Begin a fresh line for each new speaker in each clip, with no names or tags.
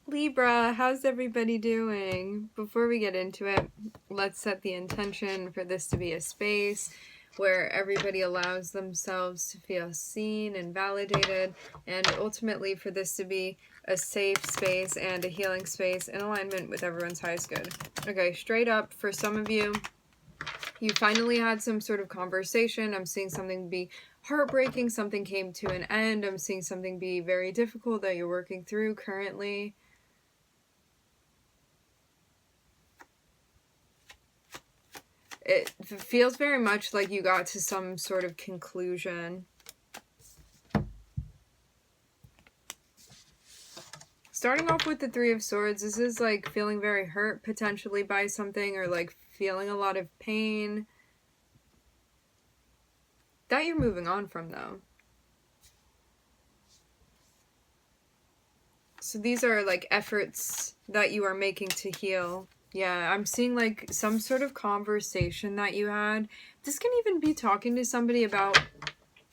Libra, how's everybody doing? Before we get into it, let's set the intention for this to be a space where everybody allows themselves to feel seen and validated, and ultimately for this to be a safe space and a healing space in alignment with everyone's highest good. Okay, straight up, for some of you, you finally had some sort of conversation. I'm seeing something be heartbreaking, something came to an end. I'm seeing something be very difficult that you're working through currently. It feels very much like you got to some sort of conclusion. Starting off with the Three of Swords, this is like feeling very hurt potentially by something, or like feeling a lot of pain that you're moving on from, though. So these are like efforts that you are making to heal. Yeah, I'm seeing like some sort of conversation that you had. This can even be talking to somebody about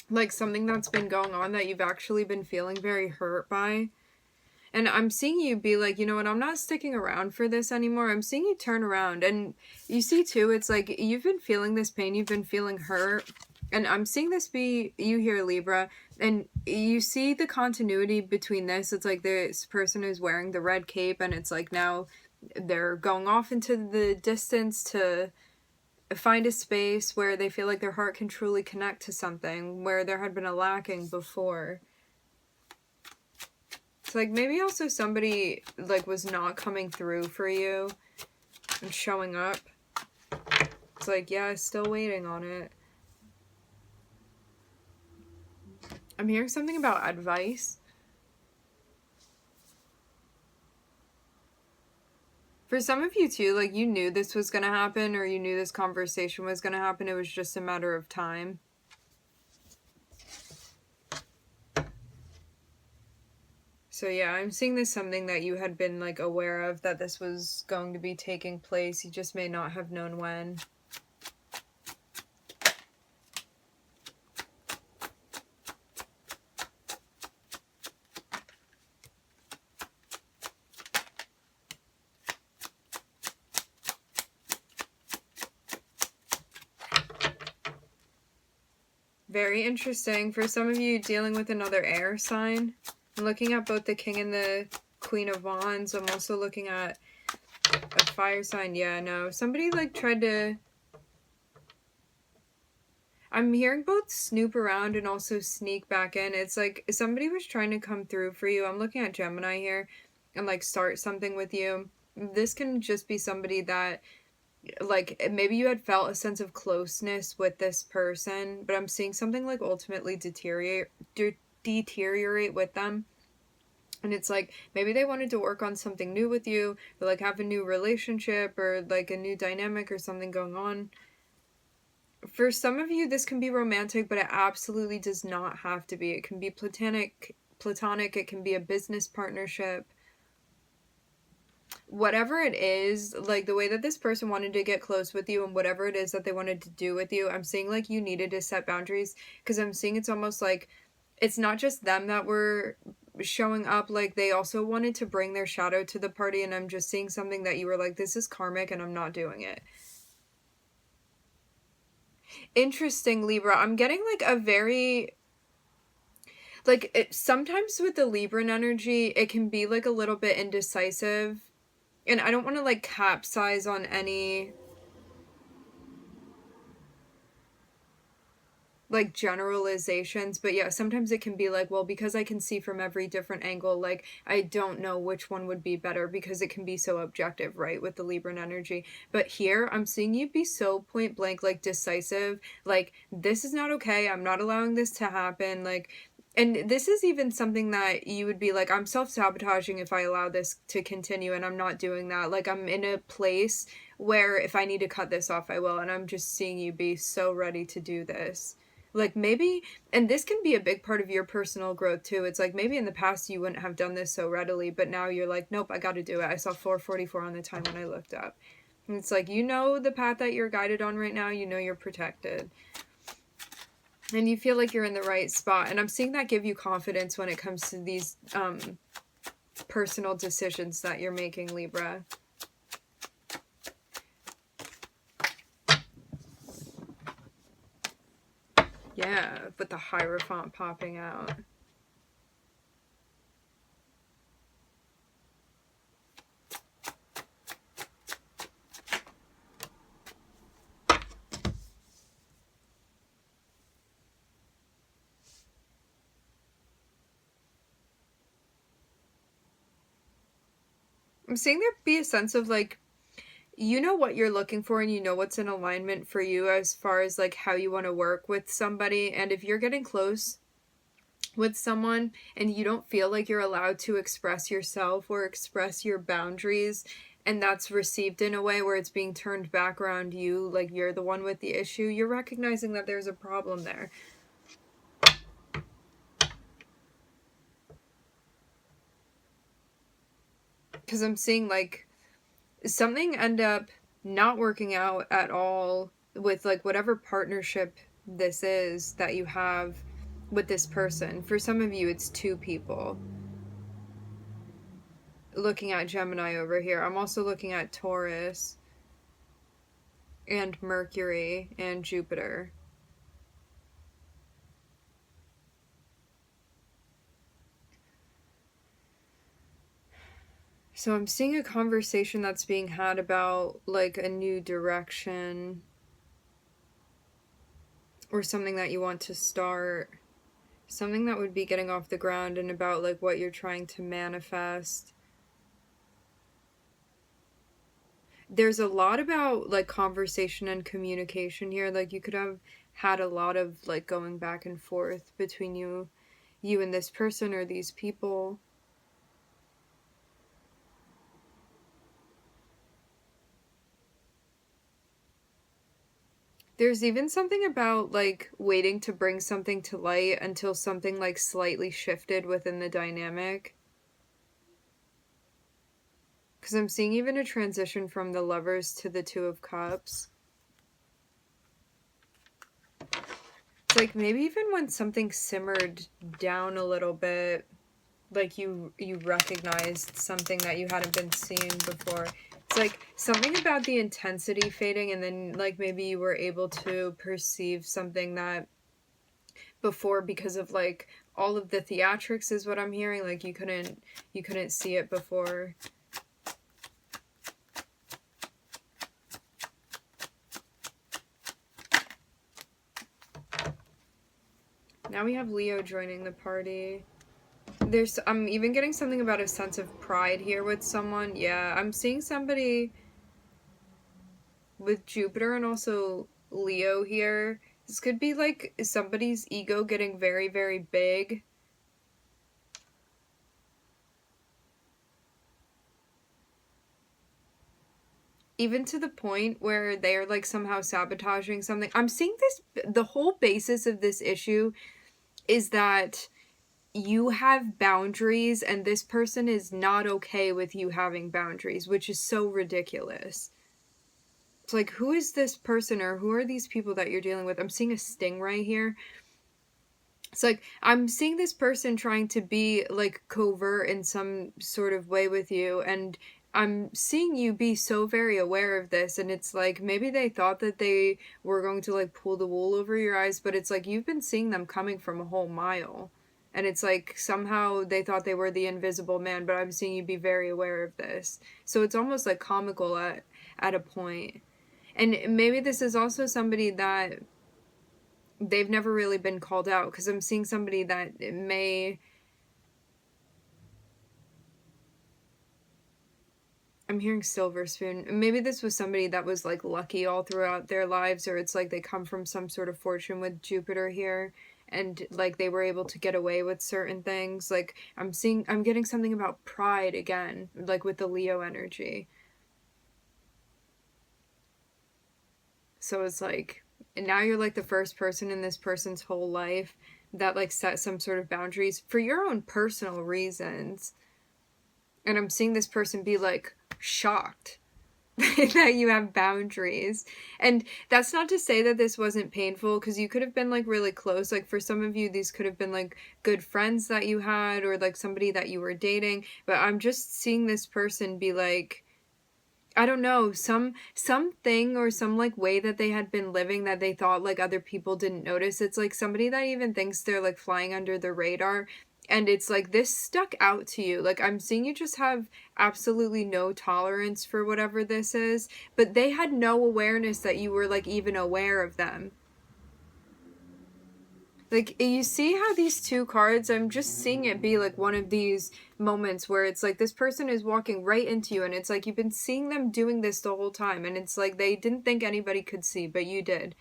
like something that's been going on that you've actually been feeling very hurt by. And I'm seeing you be like, you know what, I'm not sticking around for this anymore. I'm seeing you turn around. And you see too, it's like you've been feeling this pain, you've been feeling hurt. And I'm seeing this be you here, Libra. And you see the continuity between this. It's like this person is wearing the red cape, and it's like now they're going off into the distance to find a space where they feel like their heart can truly connect to something where there had been a lacking before. It's like maybe also somebody like was not coming through for you and showing up. It's like, yeah, still waiting on it. I'm hearing something about advice. For some of you too, like you knew this was going to happen, or you knew this conversation was going to happen. It was just a matter of time. So yeah, I'm seeing this something that you had been like aware of, that this was going to be taking place. You just may not have known when. Very interesting. For some of you dealing with another air sign, I'm looking at both the King and the Queen of Wands. I'm also looking at a fire sign. Yeah, no. Somebody like tried to... I'm hearing both snoop around and also sneak back in. It's like somebody was trying to come through for you. I'm looking at Gemini here and like start something with you. This can just be somebody that like maybe you had felt a sense of closeness with this person, but I'm seeing something like ultimately deteriorate with them. And it's like maybe they wanted to work on something new with you, or like have a new relationship, or like a new dynamic or something going on. For some of you, this can be romantic, but it absolutely does not have to be. It can be platonic, it can be a business partnership. Whatever it is, like the way that this person wanted to get close with you and whatever it is that they wanted to do with you, I'm seeing like you needed to set boundaries, because I'm seeing it's almost like it's not just them that were showing up, like they also wanted to bring their shadow to the party, and I'm just seeing something that you were like, this is karmic and I'm not doing it. Interesting, Libra. I'm getting like a very... like it, sometimes with the Libran energy, it can be like a little bit indecisive. And I don't want to like capsize on any like generalizations, but yeah, sometimes it can be like, well, because I can see from every different angle, like I don't know which one would be better, because it can be so objective, right, with the Libran energy. But here I'm seeing you be so point blank, like decisive, like this is not okay, I'm not allowing this to happen, like... And this is even something that you would be like, I'm self-sabotaging if I allow this to continue, and I'm not doing that. Like, I'm in a place where if I need to cut this off, I will. And I'm just seeing you be so ready to do this. Like, maybe, and this can be a big part of your personal growth, too. It's like, maybe in the past you wouldn't have done this so readily, but now you're like, nope, I got to do it. I saw 444 on the time when I looked up. And it's like, you know the path that you're guided on right now. You know you're protected. And you feel like you're in the right spot. And I'm seeing that give you confidence when it comes to these personal decisions that you're making, Libra. Yeah, with the Hierophant popping out. I'm seeing there be a sense of like, you know what you're looking for and you know what's in alignment for you as far as like how you want to work with somebody. And if you're getting close with someone and you don't feel like you're allowed to express yourself or express your boundaries, and that's received in a way where it's being turned back around you, like you're the one with the issue, you're recognizing that there's a problem there. Because I'm seeing like something end up not working out at all with like whatever partnership this is that you have with this person. For some of you, it's two people. Looking at Gemini over here. I'm also looking at Taurus and Mercury and Jupiter. So I'm seeing a conversation that's being had about like a new direction or something that you want to start. Something that would be getting off the ground and about like what you're trying to manifest. There's a lot about like conversation and communication here. Like you could have had a lot of like going back and forth between you and this person or these people. There's even something about like waiting to bring something to light until something like slightly shifted within the dynamic. Because I'm seeing even a transition from the Lovers to the Two of Cups. It's like maybe even when something simmered down a little bit, like you recognized something that you hadn't been seeing before. It's like something about the intensity fading, and then like maybe you were able to perceive something that before, because of like all of the theatrics is what I'm hearing, like you couldn't see it before. Now we have Leo joining the party. I'm even getting something about a sense of pride here with someone. Yeah, I'm seeing somebody with Jupiter and also Leo here. This could be like somebody's ego getting very, very big. Even to the point where they're like somehow sabotaging something. I'm seeing the whole basis of this issue is that you have boundaries and this person is not okay with you having boundaries, which is so ridiculous. It's like, who is this person or who are these people that you're dealing with? I'm seeing a sting right here. It's like, I'm seeing this person trying to be like covert in some sort of way with you, and I'm seeing you be so very aware of this, and it's like maybe they thought that they were going to like pull the wool over your eyes, but it's like you've been seeing them coming from a whole mile. And it's like somehow they thought they were the invisible man, but I'm seeing you be very aware of this. So it's almost like comical at a point. And maybe this is also somebody that they've never really been called out, because I'm seeing somebody that may... I'm hearing silver spoon. Maybe this was somebody that was like lucky all throughout their lives, or it's like they come from some sort of fortune with Jupiter here, and like they were able to get away with certain things. Like I'm getting something about pride again, like with the Leo energy. So it's like, and now you're like the first person in this person's whole life that like set some sort of boundaries for your own personal reasons. And I'm seeing this person be like shocked. that you have boundaries. And that's not to say that this wasn't painful, because you could have been like really close. Like for some of you, these could have been like good friends that you had, or like somebody that you were dating. But I'm just seeing this person be like, I don't know, something or some like way that they had been living that they thought like other people didn't notice. It's like somebody that even thinks they're like flying under the radar. And it's like this stuck out to you. Like I'm seeing you just have absolutely no tolerance for whatever this is, but they had no awareness that you were like even aware of them. Like, you see how these two cards, I'm just seeing it be like one of these moments where it's like this person is walking right into you, and it's like you've been seeing them doing this the whole time, and it's like they didn't think anybody could see, but you did.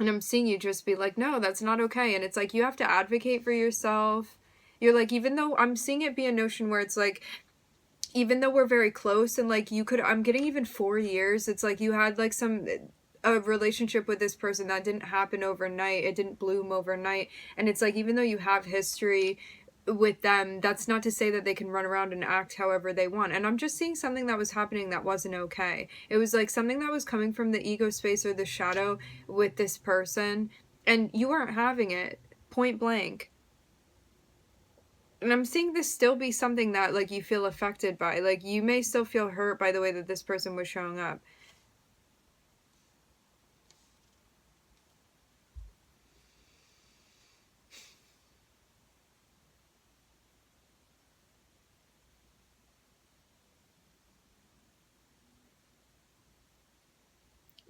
And I'm seeing you just be like, no, that's not okay. And it's like you have to advocate for yourself. You're like, even though I'm seeing it be a notion where it's like, even though we're very close and like you could, I'm getting even 4 years, it's like you had like some a relationship with this person that didn't happen overnight, it didn't bloom overnight. And it's like even though you have history with them, that's not to say that they can run around and act however they want. And I'm just seeing something that was happening that wasn't okay. It was like something that was coming from the ego space or the shadow with this person, and you weren't having it, point blank. And I'm seeing this still be something that like you feel affected by. Like you may still feel hurt by the way that this person was showing up.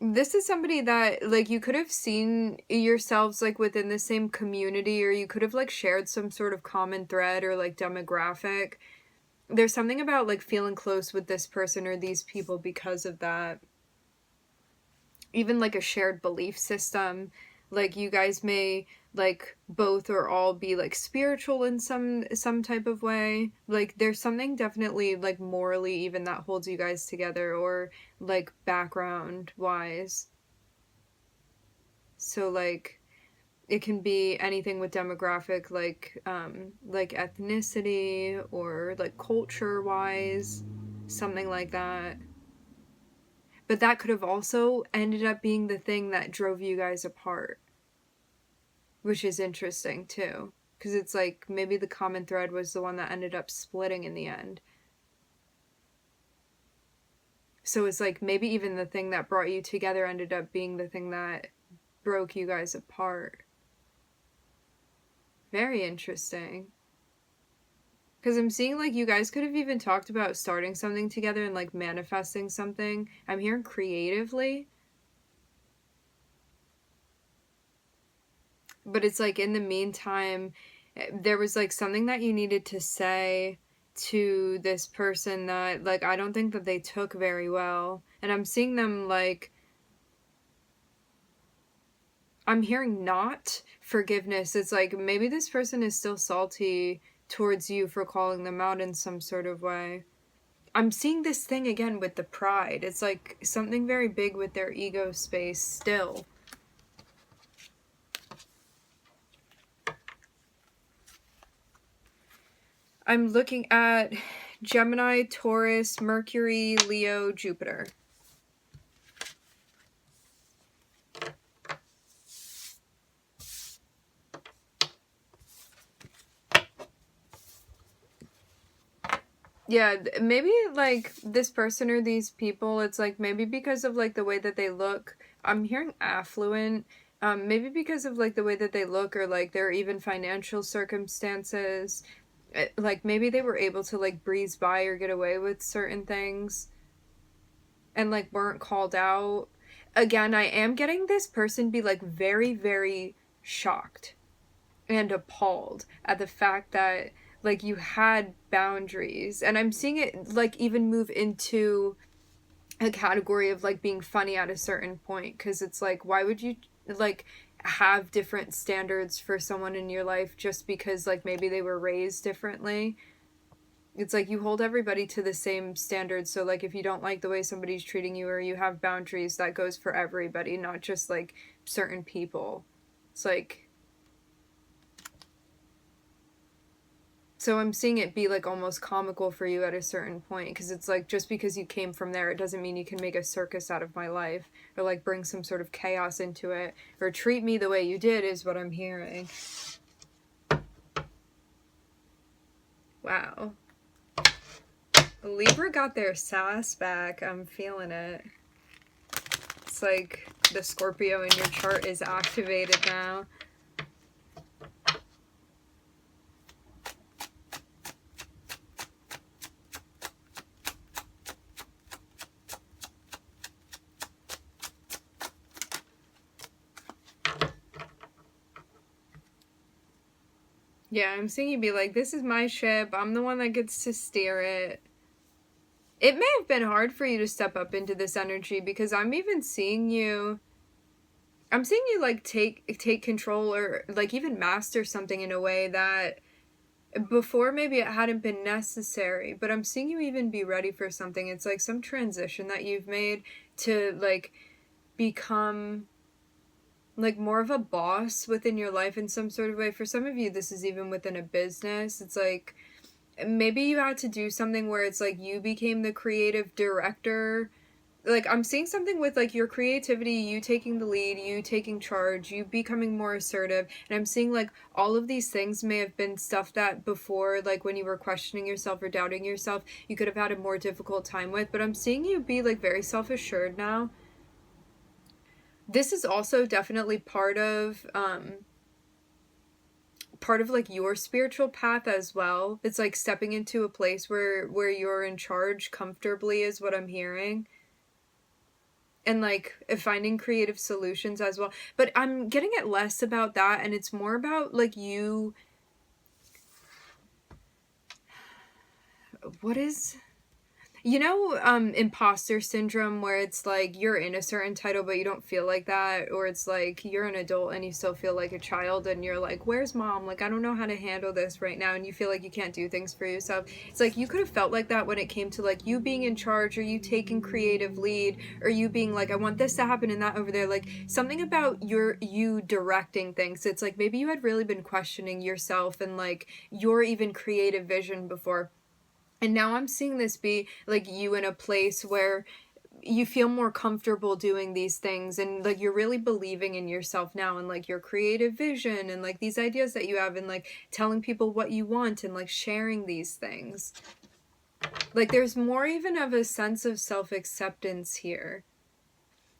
This is somebody that like you could have seen yourselves like within the same community, or you could have like shared some sort of common thread or like demographic. There's something about like feeling close with this person or these people because of that. Even like a shared belief system. Like you guys may like both or all be like spiritual in some type of way. Like there's something definitely like morally even that holds you guys together, or like background wise. So like it can be anything with demographic, like ethnicity or like culture wise, something like that. But that could have also ended up being the thing that drove you guys apart, which is interesting too. Because it's like maybe the common thread was the one that ended up splitting in the end. So it's like maybe even the thing that brought you together ended up being the thing that broke you guys apart. Very interesting. Because I'm seeing like you guys could have even talked about starting something together and like manifesting something. I'm hearing creatively. But it's like in the meantime, there was like something that you needed to say to this person that like I don't think that they took very well. And I'm seeing them like, I'm hearing not forgiveness. It's like maybe this person is still salty towards you for calling them out in some sort of way. I'm seeing this thing again with the pride. It's like something very big with their ego space still. I'm looking at Gemini, Taurus, Mercury, Leo, Jupiter. Yeah, maybe like this person or these people, it's like maybe because of like the way that they look. I'm hearing affluent. Maybe because of like the way that they look, or like their even financial circumstances. Like maybe they were able to like breeze by or get away with certain things and like weren't called out. Again, I am getting this person be like very, very shocked and appalled at the fact that like you had boundaries. And I'm seeing it like even move into a category of like being funny at a certain point, because it's like why would you like have different standards for someone in your life just because like maybe they were raised differently. It's like you hold everybody to the same standards. So like if you don't like the way somebody's treating you or you have boundaries, that goes for everybody, not just like certain people. It's like So I'm seeing it be like almost comical for you at a certain point, because it's like, just because you came from there, it doesn't mean you can make a circus out of my life, or like bring some sort of chaos into it, or treat me the way you did, is what I'm hearing. Wow. Libra got their sass back. I'm feeling it. It's like the Scorpio in your chart is activated now. Yeah, I'm seeing you be like, this is my ship. I'm the one that gets to steer it. It may have been hard for you to step up into this energy, because I'm even seeing you... I'm seeing you like take control, or like even master something in a way that before maybe it hadn't been necessary, but I'm seeing you even be ready for something. It's like some transition that you've made to like become like more of a boss within your life in some sort of way. For some of you, this is even within a business. It's like maybe you had to do something where it's like you became the creative director. Like I'm seeing something with like your creativity, you taking the lead, you taking charge, you becoming more assertive. And I'm seeing like all of these things may have been stuff that before, like when you were questioning yourself or doubting yourself, you could have had a more difficult time with. But I'm seeing you be like very self-assured now. This is also definitely part of like your spiritual path as well. It's like stepping into a place where you're in charge comfortably, is what I'm hearing. And like finding creative solutions as well. But I'm getting it less about that, and it's more about like you... What is... You know, imposter syndrome, where it's like you're in a certain title but you don't feel like that, or it's like you're an adult and you still feel like a child, and you're like, where's mom? Like, I don't know how to handle this right now, and you feel like you can't do things for yourself. It's like you could have felt like that when it came to like you being in charge, or you taking creative lead, or you being like, I want this to happen and that over there. Like something about you directing things. It's like maybe you had really been questioning yourself and like your even creative vision before. And now I'm seeing this be like you in a place where you feel more comfortable doing these things, and like you're really believing in yourself now, and like your creative vision, and like these ideas that you have, and like telling people what you want, and like sharing these things. Like there's more even of a sense of self-acceptance here.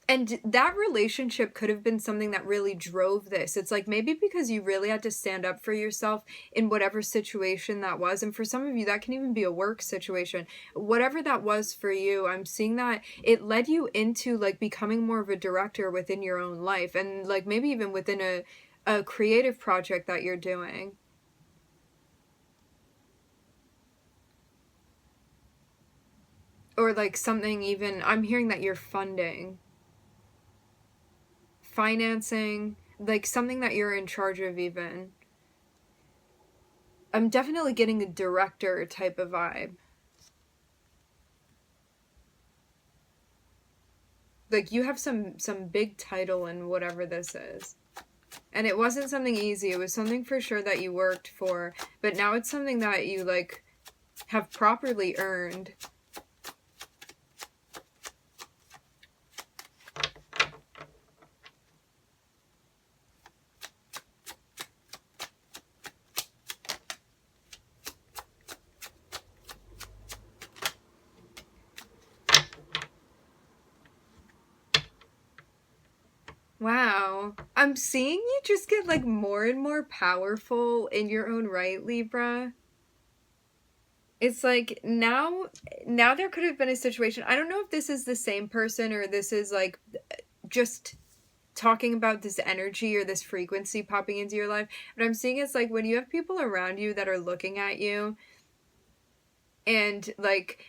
And that relationship could have been something that really drove this. It's like maybe because you really had to stand up for yourself in whatever situation that was. And for some of you, that can even be a work situation. Whatever that was for you, I'm seeing that it led you into like becoming more of a director within your own life, and like maybe even within a creative project that you're doing. Or like something even, I'm hearing that you're funding, financing, like something that you're in charge of even. I'm definitely getting a director type of vibe. Like you have some big title in whatever this is. And it wasn't something easy. It was something for sure that you worked for, but now it's something that you like have properly earned. Wow. I'm seeing you just get like more and more powerful in your own right, Libra. It's like now there could have been a situation. I don't know if this is the same person, or this is like just talking about this energy or this frequency popping into your life, but I'm seeing it's like when you have people around you that are looking at you and like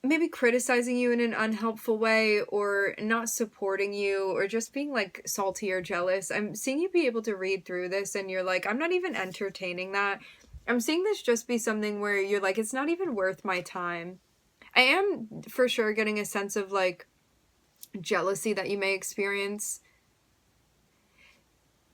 maybe criticizing you in an unhelpful way, or not supporting you, or just being like salty or jealous. I'm seeing you be able to read through this, and you're like, I'm not even entertaining that. I'm seeing this just be something where you're like, it's not even worth my time. I am for sure getting a sense of like jealousy that you may experience.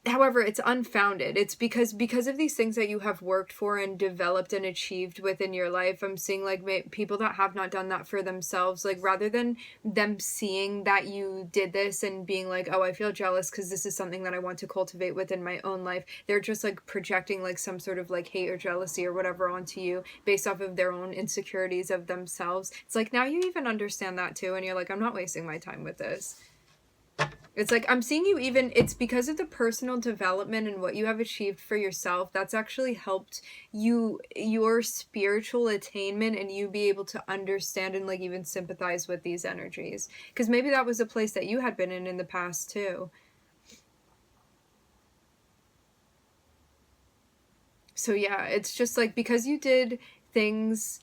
However, it's unfounded. It's because of these things that you have worked for and developed and achieved within your life. I'm seeing like people that have not done that for themselves, like rather than them seeing that you did this and being like, oh, I feel jealous because this is something that I want to cultivate within my own life, they're just like projecting like some sort of like hate or jealousy or whatever onto you based off of their own insecurities of themselves. It's like now you even understand that too, and you're like, I'm not wasting my time with this. It's like I'm seeing you even, it's because of the personal development and what you have achieved for yourself that's actually helped you, your spiritual attainment, and you be able to understand and like even sympathize with these energies. Because maybe that was a place that you had been in the past too. So yeah, it's just like because you did things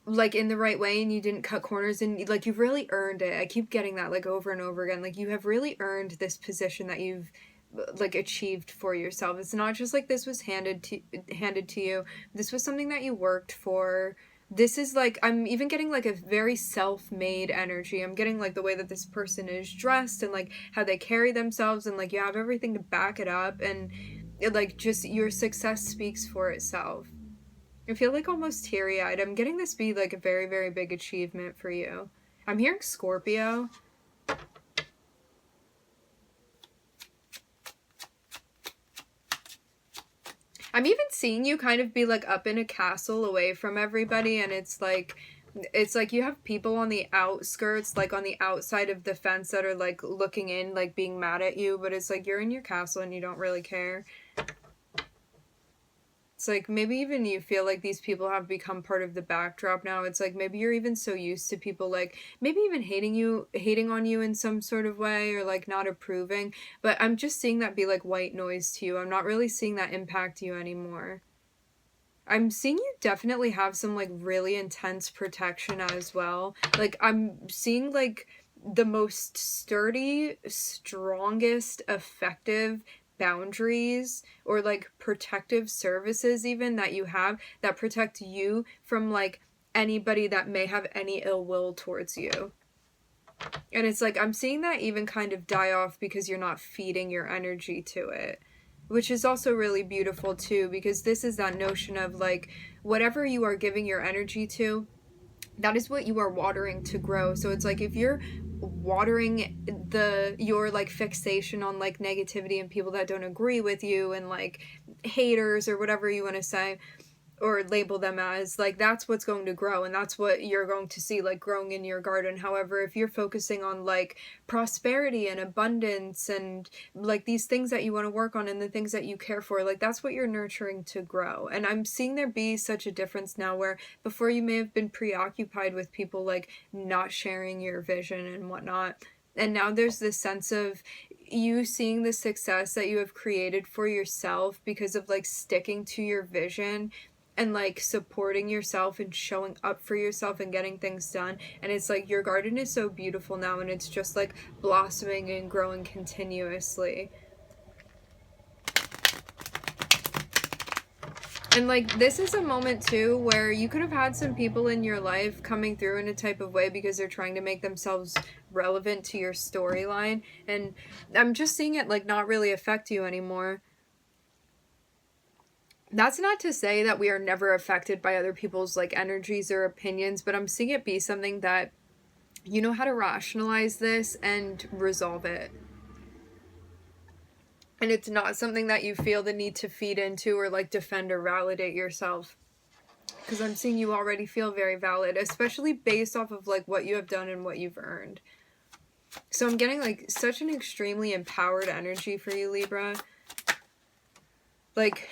like in the right way and you didn't cut corners, and like you've really earned it. I keep getting that like over and over again. Like you have really earned this position that you've like achieved for yourself. It's not just like this was handed to you. This was something that you worked for. This is like, I'm even getting like a very self-made energy. I'm getting like the way that this person is dressed and like how they carry themselves, and like you have everything to back it up, and like just your success speaks for itself. I feel like almost teary-eyed. I'm getting this be like a very, very big achievement for you. I'm hearing Scorpio. I'm even seeing you kind of be like up in a castle away from everybody, and it's like you have people on the outskirts, like on the outside of the fence that are like looking in, like being mad at you, but it's like you're in your castle and you don't really care. It's like maybe even you feel like these people have become part of the backdrop now. It's like maybe you're even so used to people like maybe even hating on you in some sort of way, or like not approving. But I'm just seeing that be like white noise to you. I'm not really seeing that impact you anymore. I'm seeing you definitely have some like really intense protection as well. Like I'm seeing like the most sturdy, strongest, effective boundaries or like protective services even that you have that protect you from like anybody that may have any ill will towards you. And it's like I'm seeing that even kind of die off because you're not feeding your energy to it, which is also really beautiful too, because this is that notion of like whatever you are giving your energy to, that is what you are watering to grow. So it's like if you're watering your like fixation on like negativity and people that don't agree with you and like haters or whatever you want to say or label them as, like that's what's going to grow, and that's what you're going to see like growing in your garden. However, if you're focusing on like prosperity and abundance and like these things that you want to work on and the things that you care for, like that's what you're nurturing to grow. And I'm seeing there be such a difference now, where before you may have been preoccupied with people like not sharing your vision and whatnot, and now there's this sense of you seeing the success that you have created for yourself because of like sticking to your vision and like supporting yourself and showing up for yourself and getting things done. And it's like your garden is so beautiful now, and it's just like blossoming and growing continuously. And like this is a moment too where you could have had some people in your life coming through in a type of way because they're trying to make themselves relevant to your storyline, and I'm just seeing it like not really affect you anymore. That's not to say that we are never affected by other people's like energies or opinions, but I'm seeing it be something that you know how to rationalize this and resolve it. And it's not something that you feel the need to feed into or like defend or validate yourself. Because I'm seeing you already feel very valid, especially based off of like what you have done and what you've earned. So I'm getting like such an extremely empowered energy for you, Libra. Like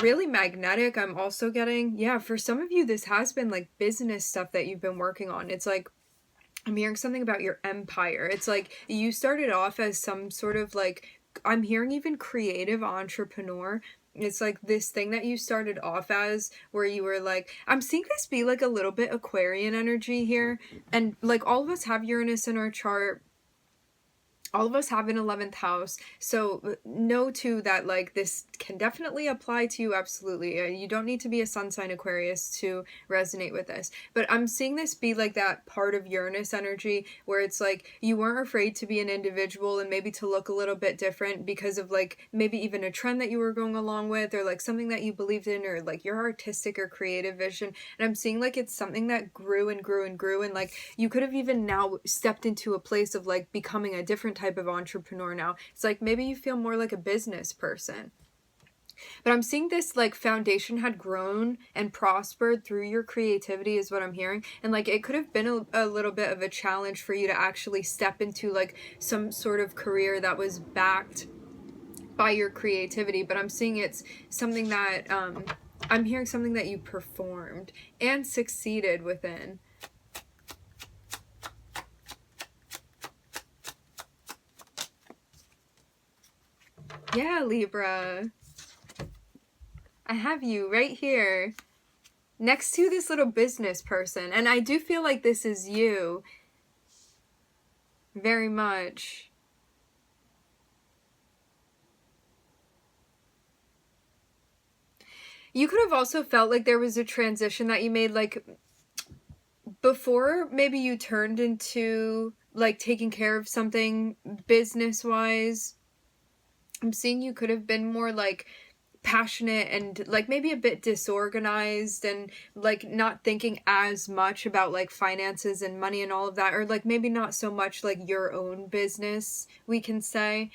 really magnetic. I'm also getting, yeah, for some of you this has been like business stuff that you've been working on. It's like I'm hearing something about your empire. It's like you started off as some sort of like, I'm hearing even creative entrepreneur. It's like this thing that you started off as where you were like, I'm seeing this be like a little bit Aquarian energy here. And like all of us have Uranus in our chart. all of us have an 11th house, so know too that like this can definitely apply to you. Absolutely, you don't need to be a sun sign Aquarius to resonate with this, but I'm seeing this be like that part of Uranus energy where it's like you weren't afraid to be an individual and maybe to look a little bit different because of like maybe even a trend that you were going along with, or like something that you believed in, or like your artistic or creative vision. And I'm seeing like it's something that grew and grew and grew, and like you could have even now stepped into a place of like becoming a different type of entrepreneur now. It's like maybe you feel more like a business person. But I'm seeing this like foundation had grown and prospered through your creativity is what I'm hearing. And like it could have been a little bit of a challenge for you to actually step into like some sort of career that was backed by your creativity. But I'm seeing it's something that I'm hearing something that you performed and succeeded within. Yeah, Libra. I have you right here next to this little business person. And I do feel like this is you very much. You could have also felt like there was a transition that you made, like before maybe you turned into like taking care of something business wise. I'm seeing you could have been more like passionate and like maybe a bit disorganized and like not thinking as much about like finances and money and all of that, or like maybe not so much like your own business, we can say.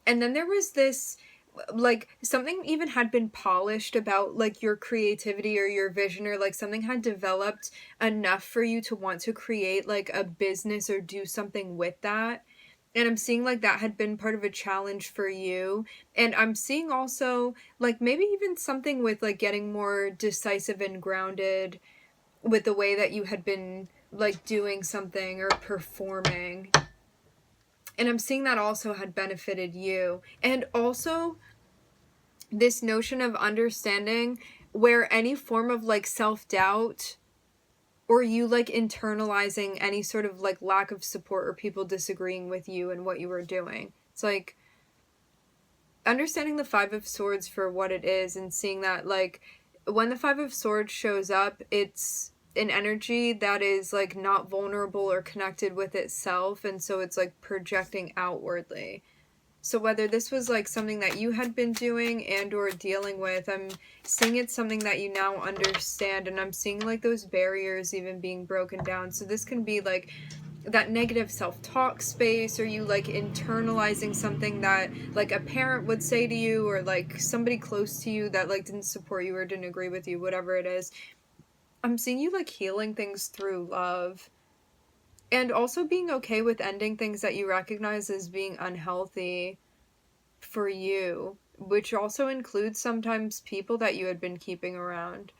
And then there was this like something even had been polished about like your creativity or your vision, or like something had developed enough for you to want to create like a business or do something with that. And I'm seeing like that had been part of a challenge for you. And I'm seeing also like maybe even something with like getting more decisive and grounded with the way that you had been like doing something or performing. And I'm seeing that also had benefited you. And also this notion of understanding where any form of like self-doubt or you like internalizing any sort of like lack of support or people disagreeing with you and what you were doing. It's like understanding the Five of Swords for what it is and seeing that like when the Five of Swords shows up, it's an energy that is like not vulnerable or connected with itself, and so it's like projecting outwardly. So whether this was like something that you had been doing and or dealing with, I'm seeing it's something that you now understand, and I'm seeing like those barriers even being broken down. So this can be like that negative self-talk space, or you like internalizing something that like a parent would say to you, or like somebody close to you that like didn't support you or didn't agree with you, whatever it is. I'm seeing you like healing things through love. And also being okay with ending things that you recognize as being unhealthy for you, which also includes sometimes people that you had been keeping around.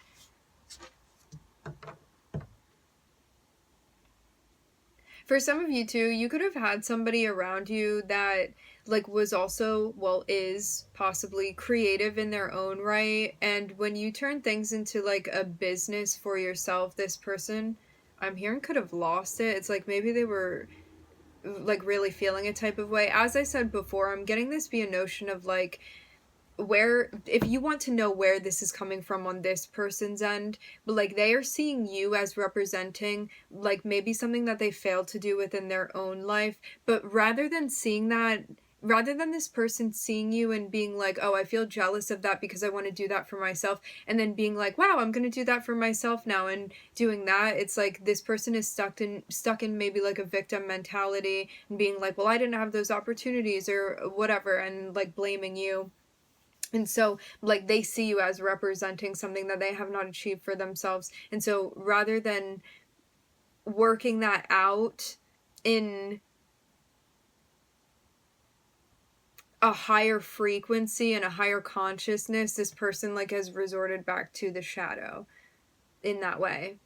For some of you too, you could have had somebody around you that like was also, well, is possibly creative in their own right, and when you turn things into like a business for yourself, this person I'm hearing could have lost it. It's like maybe they were like really feeling a type of way. As I said before, I'm getting this be a notion of like where, if you want to know where this is coming from on this person's end, but like they are seeing you as representing like maybe something that they failed to do within their own life, but rather than this person seeing you and being like, oh, I feel jealous of that because I want to do that for myself, and then being like, wow, I'm going to do that for myself now and doing that, it's like this person is stuck in maybe like a victim mentality and being like, well, I didn't have those opportunities or whatever, and like blaming you. And so like they see you as representing something that they have not achieved for themselves, and so rather than working that out in a higher frequency and a higher consciousness, this person like has resorted back to the shadow in that way.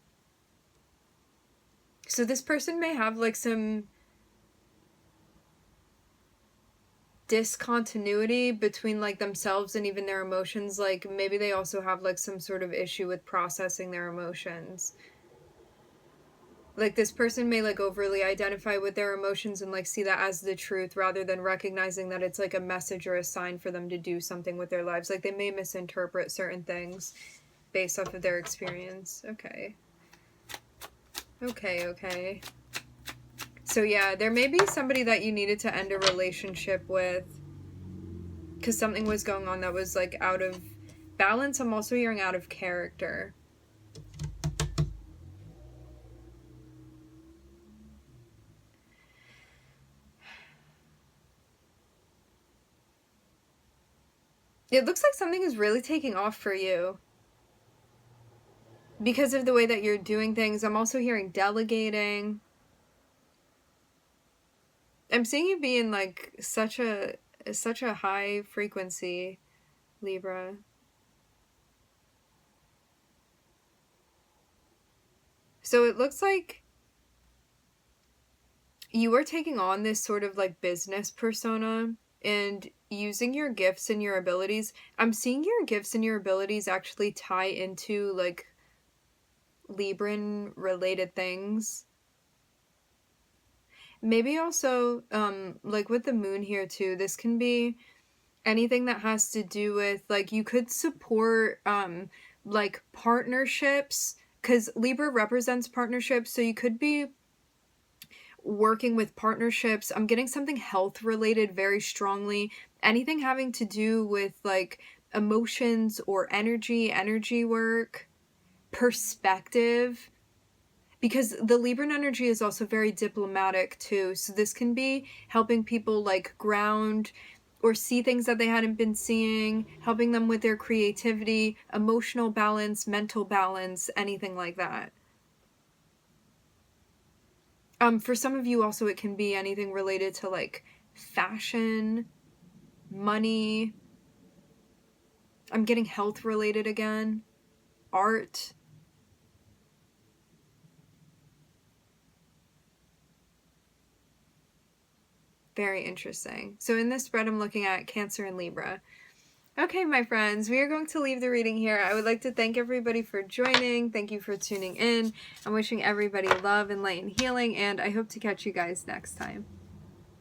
So this person may have like some discontinuity between like themselves and even their emotions. Like maybe they also have like some sort of issue with processing their emotions. Like, this person may, like, overly identify with their emotions and, like, see that as the truth rather than recognizing that it's, like, a message or a sign for them to do something with their lives. Like, they may misinterpret certain things based off of their experience. Okay. Okay. So, yeah, there may be somebody that you needed to end a relationship with because something was going on that was, like, out of balance. I'm also hearing out of character. It looks like something is really taking off for you because of the way that you're doing things. I'm also hearing delegating. I'm seeing you being like such a high frequency, Libra. So it looks like you are taking on this sort of like business persona and using your gifts and your abilities. I'm seeing your gifts and your abilities actually tie into like Libran related things. Maybe also like with the moon here too, this can be anything that has to do with like you could support like partnerships because Libra represents partnerships, so you could be working with partnerships. I'm getting something health related very strongly. Anything having to do with like emotions or energy work, perspective. Because the Libran energy is also very diplomatic too. So this can be helping people like ground or see things that they hadn't been seeing, helping them with their creativity, emotional balance, mental balance, anything like that. For some of you also it can be anything related to like fashion, money. I'm getting health related again, art. Very interesting. So in this spread I'm looking at Cancer and Libra. Okay, my friends, we are going to leave the reading here. I would like to thank everybody for joining. Thank you for tuning in. I'm wishing everybody love and light and healing, and I hope to catch you guys next time.